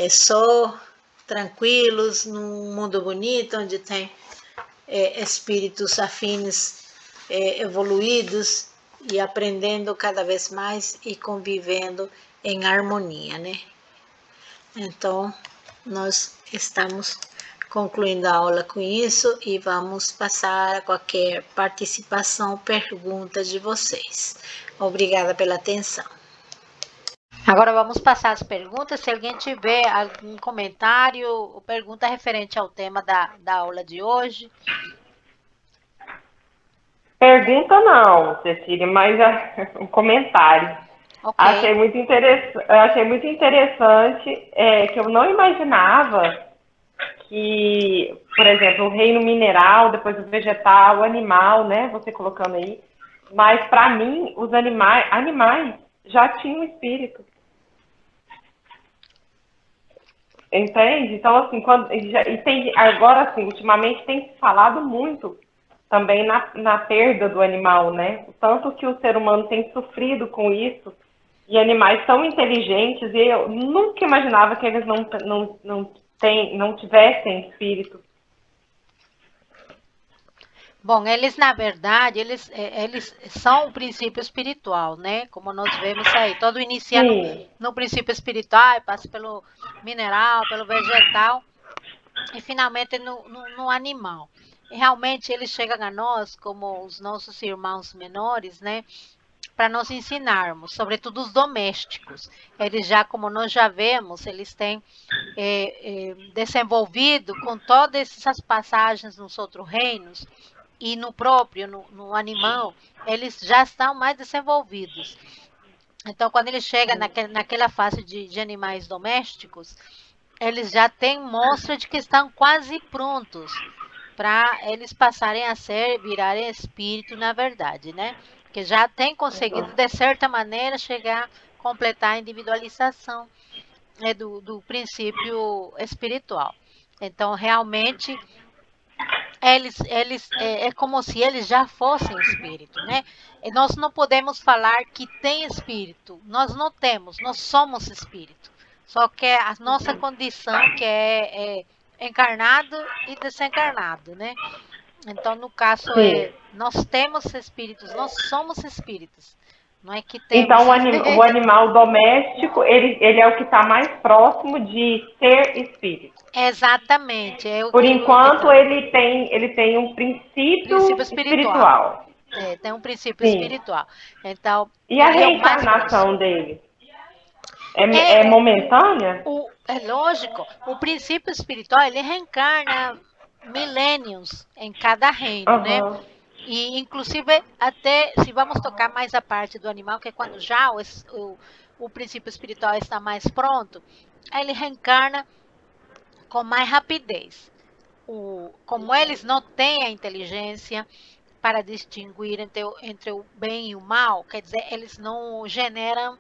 só tranquilos num mundo bonito onde tem espíritos afins evoluídos e aprendendo cada vez mais e convivendo em harmonia, né? Então, nós estamos concluindo a aula com isso e vamos passar a qualquer participação, pergunta de vocês. Obrigada pela atenção. Agora vamos passar as perguntas. Se alguém tiver algum comentário ou pergunta referente ao tema da aula de hoje. Pergunta não, Cecília, mas um comentário. Okay. Achei muito interessante que eu não imaginava que, por exemplo, o reino mineral, depois o vegetal, o animal, né, você colocando aí, mas para mim os animais já tinham espírito. Entende? Então, assim, agora, assim, ultimamente tem se falado muito também na perda do animal, né? O tanto que o ser humano tem sofrido com isso, e animais tão inteligentes, e eu nunca imaginava que eles não tivessem espírito. Bom, eles, na verdade, eles são o princípio espiritual, né? Como nós vemos aí, todo inicia no princípio espiritual, passa pelo mineral, pelo vegetal, e finalmente no animal. E realmente eles chegam a nós como os nossos irmãos menores, né? Para nos ensinarmos, sobretudo os domésticos. Eles já, como nós já vemos, eles têm desenvolvido com todas essas passagens nos outros reinos e no próprio, no animal, eles já estão mais desenvolvidos. Então, quando ele chega naquela fase de animais domésticos, eles já têm mostra de que estão quase prontos para eles passarem a virarem espírito na verdade, né? Que já tem conseguido, de certa maneira, completar a individualização do princípio espiritual. Então, realmente, é como se eles já fossem espírito, né? E nós não podemos falar que tem espírito, nós não temos, nós somos espírito. Só que a nossa condição que é encarnado e desencarnado, né? Então, no caso, nós temos espíritos, nós somos espíritos. Não é que temos... Então, o animal doméstico, ele é o que está mais próximo de ser espírito. Exatamente. Por enquanto, ele tem um princípio espiritual. Tem um princípio espiritual. Então, e a reencarnação dele? É momentânea? É lógico. O princípio espiritual, ele reencarna milênios em cada reino, né? E, inclusive, até se vamos tocar mais a parte do animal, que é quando já o princípio espiritual está mais pronto, ele reencarna com mais rapidez. Como eles não têm a inteligência para distinguir entre o bem e o mal, quer dizer, eles não geram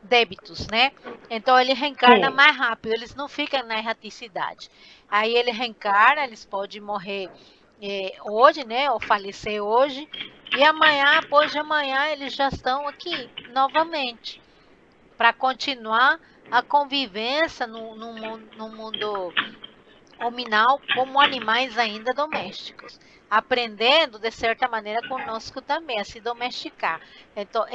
débitos, né? Então ele reencarna mais rápido, eles não ficam na erraticidade. Aí ele reencarna, eles podem morrer hoje, né? Ou falecer hoje, e amanhã, após de amanhã, eles já estão aqui novamente para continuar a convivência no mundo hominal como animais ainda domésticos, aprendendo de certa maneira conosco também a se domesticar. Então,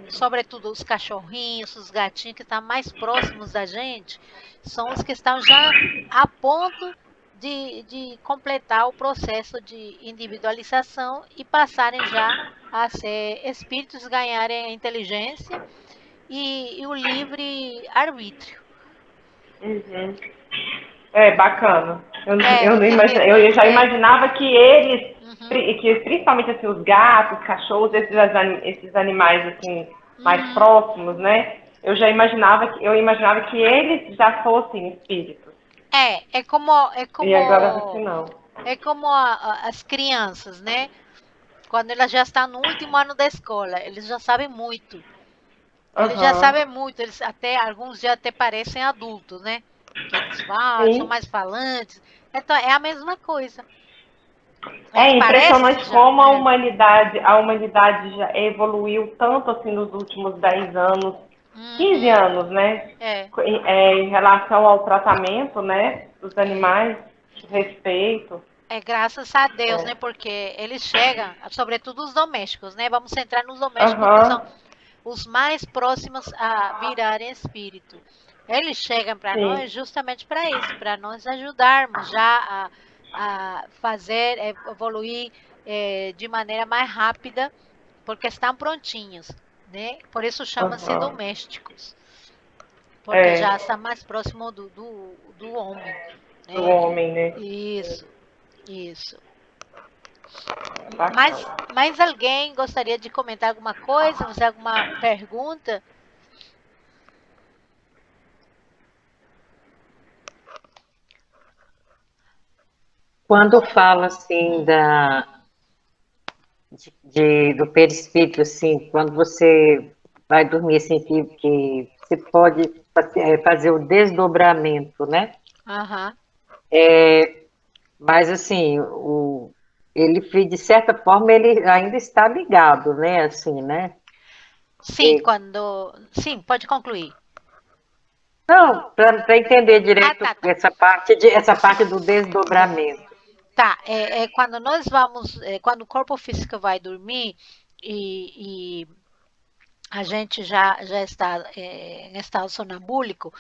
sobretudo os cachorrinhos, os gatinhos que estão mais próximos da gente, são os que estão já a ponto de completar o processo de individualização e passarem já a ser espíritos, ganharem a inteligência e o livre arbítrio. Uhum. É bacana. É, Eu já imaginava que eles, uhum, que principalmente assim, os gatos, cachorros, esses animais assim mais uhum. próximos, né? Eu imaginava que eles já fossem espíritos. É como, E agora assim não. é como as crianças, né? Quando elas já estão no último ano da escola, eles já sabem muito. Eles já Aham. sabem muito, eles até alguns já até parecem adultos, né? Que eles falam, são Sim. mais falantes. Então é a mesma coisa. É Eles parecem impressionante já. como a humanidade já evoluiu tanto assim nos últimos 10 anos, 15 Uhum, anos, né? é. Em relação ao tratamento, né, dos animais, respeito. É graças a Deus, né? É. Porque eles chegam, sobretudo os domésticos, né? Vamos centrar nos domésticos que são Aham, os mais próximos a virarem espírito. Eles chegam para sim. nós justamente para isso, para nós ajudarmos já a fazer evoluir de maneira mais rápida, porque estão prontinhos, né? Por isso chama-se Aham. domésticos, porque já É, está mais próximo do homem, do né? homem, né? Isso, isso. Bacana. Mais alguém gostaria de comentar alguma coisa, fazer alguma pergunta? Quando fala assim Hum. do perispírito, assim, quando você vai dormir assim, que você pode fazer o desdobramento, né? Aham. Mas assim, ele de certa forma ele ainda está ligado, né? Assim, né? Sim, sim, pode concluir. Não, para entender Ah, direito tá, tá. essa parte do desdobramento. Tá, quando nós vamos, quando o corpo físico vai dormir e a gente já está em estado sonambúlico,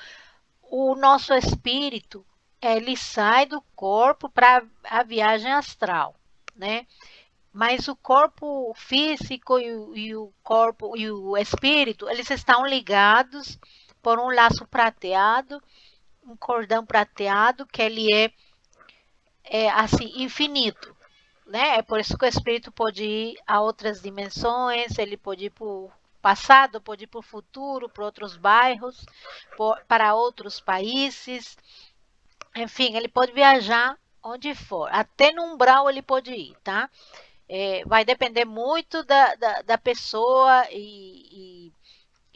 o nosso espírito, ele sai do corpo para a viagem astral, né? Mas o corpo físico e o corpo e o espírito, eles estão ligados por um laço prateado, um cordão prateado, que ele é assim infinito, né? É por isso que o espírito pode ir a outras dimensões, ele pode ir para o passado, pode ir para o futuro, para outros bairros, para outros países, enfim, ele pode viajar onde for, até no umbral ele pode ir, tá? Vai depender muito da pessoa e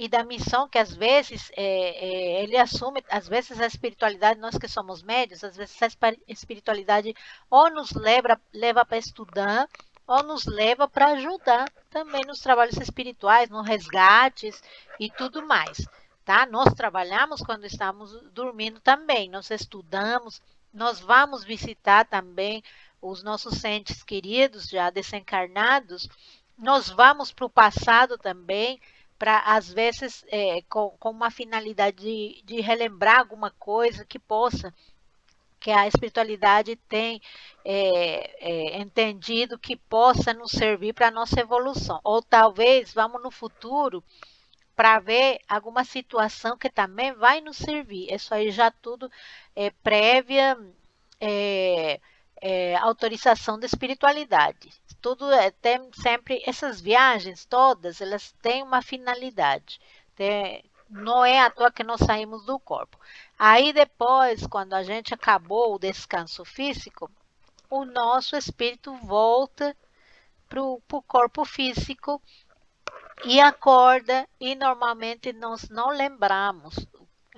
da missão que às vezes ele assume, às vezes a espiritualidade, nós que somos médios, às vezes a espiritualidade ou nos leva para estudar, ou nos leva para ajudar também nos trabalhos espirituais, nos resgates e tudo mais, tá? Nós trabalhamos quando estamos dormindo também, nós estudamos, nós vamos visitar também os nossos entes queridos já desencarnados, nós vamos para o passado também, para às vezes com uma finalidade de relembrar alguma coisa que a espiritualidade tem entendido que possa nos servir para a nossa evolução. Ou talvez vamos no futuro para ver alguma situação que também vai nos servir. Isso aí já tudo é prévia é, autorização da espiritualidade. Tudo tem sempre essas viagens todas, elas têm uma finalidade. Não é à toa que nós saímos do corpo. Aí depois, quando a gente acabou o descanso físico, o nosso espírito volta para o corpo físico e acorda, e normalmente nós não lembramos,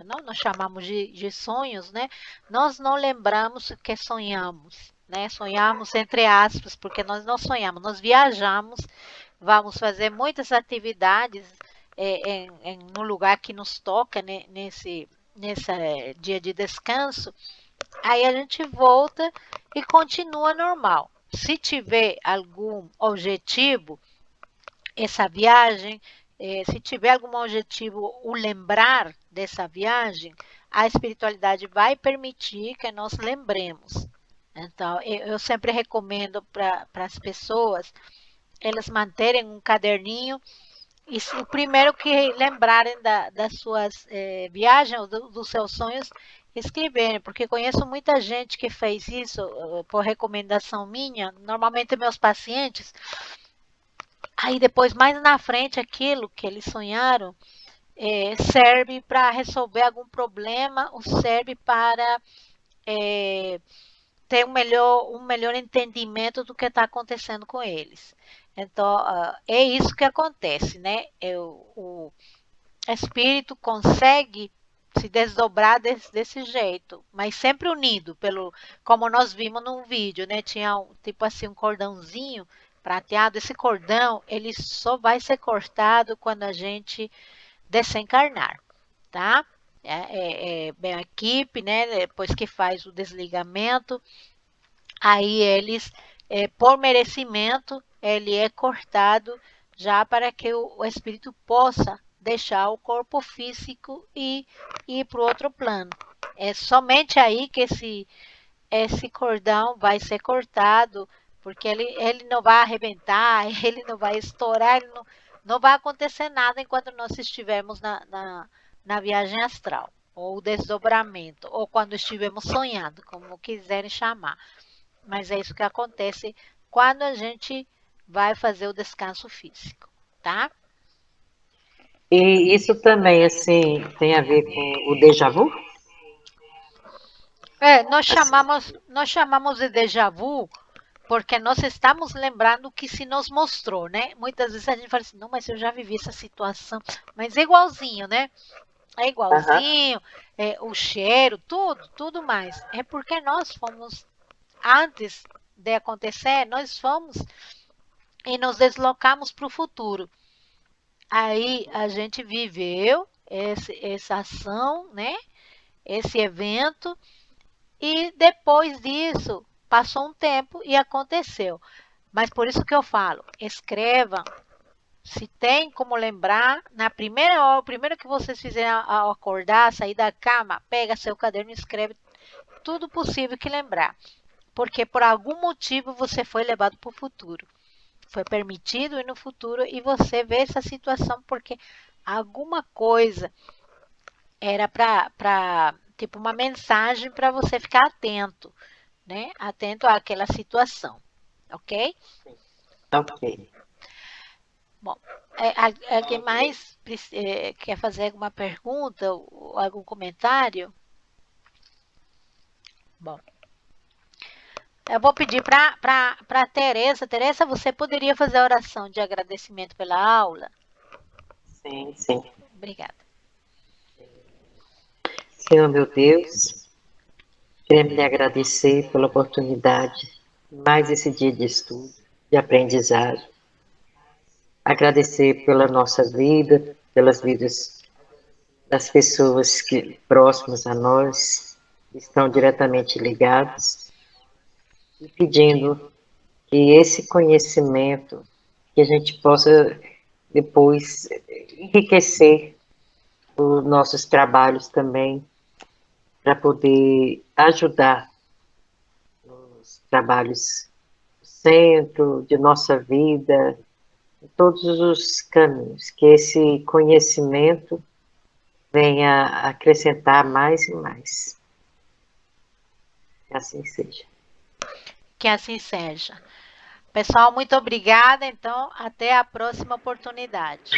não, nós chamamos de sonhos, né? Nós não lembramos o que sonhamos, né? Sonhamos entre aspas, porque nós não sonhamos, nós viajamos, vamos fazer muitas atividades no lugar que nos toca, né? Nesse dia de descanso, aí a gente volta e continua normal. Se tiver algum objetivo, essa viagem, se tiver algum objetivo, o lembrar dessa viagem, a espiritualidade vai permitir que nós lembremos. Então, eu sempre recomendo para as pessoas elas manterem um caderninho Isso, o primeiro que lembrarem das suas viagens, ou dos seus sonhos, escreverem, porque conheço muita gente que fez isso por recomendação minha, normalmente meus pacientes, aí depois, mais na frente, aquilo que eles sonharam serve para resolver algum problema, ou serve para ter um melhor entendimento do que está acontecendo com eles. Então, é isso que acontece, né? O espírito consegue se desdobrar desse jeito, mas sempre unido, como nós vimos no vídeo, né? Tinha tipo assim um cordãozinho prateado. Esse cordão, ele só vai ser cortado quando a gente desencarnar, tá? Bem, a equipe, né? Depois que faz o desligamento, aí eles, por merecimento, ele é cortado já para que o espírito possa deixar o corpo físico e ir para o outro plano. É somente aí que esse cordão vai ser cortado, porque ele não vai arrebentar, ele não vai estourar, não vai acontecer nada enquanto nós estivermos na viagem astral, ou desdobramento, ou quando estivermos sonhando, como quiserem chamar. Mas é isso que acontece quando a gente vai fazer o descanso físico, tá? E isso também, assim, tem a ver com o déjà vu? Assim, Nós chamamos de déjà vu porque nós estamos lembrando o que se nos mostrou, né? Muitas vezes a gente fala assim, não, mas eu já vivi essa situação, mas é igualzinho, né? É aham. igualzinho, o cheiro, tudo mais. É porque nós fomos, antes de acontecer, nós fomos e nos deslocamos para o futuro. Aí a gente viveu essa ação, né? Esse evento, e depois disso passou um tempo e aconteceu. Mas por isso que eu falo, escreva, se tem como lembrar, na primeira hora, o primeiro que vocês fizerem ao acordar, sair da cama, pega seu caderno e escreve tudo possível que lembrar. Porque por algum motivo você foi levado para o futuro. Foi permitido ir no futuro e você vê essa situação porque alguma coisa era tipo uma mensagem para você ficar atento, né? Atento àquela situação, ok? Ok. Bom, alguém mais quer fazer alguma pergunta ou algum comentário? Bom, eu vou pedir para a Tereza. Tereza, você poderia fazer a oração de agradecimento pela aula? Sim, sim. Obrigada. Senhor meu Deus, queremos lhe agradecer pela oportunidade de mais esse dia de estudo, de aprendizagem. Agradecer pela nossa vida, pelas vidas das pessoas que próximas a nós, que estão diretamente ligadas, e pedindo que esse conhecimento, que a gente possa depois enriquecer os nossos trabalhos também, para poder ajudar nos trabalhos do centro, de nossa vida, em todos os caminhos, que esse conhecimento venha acrescentar mais e mais. Que assim seja. Que assim seja. Pessoal, muito obrigada. Então, até a próxima oportunidade.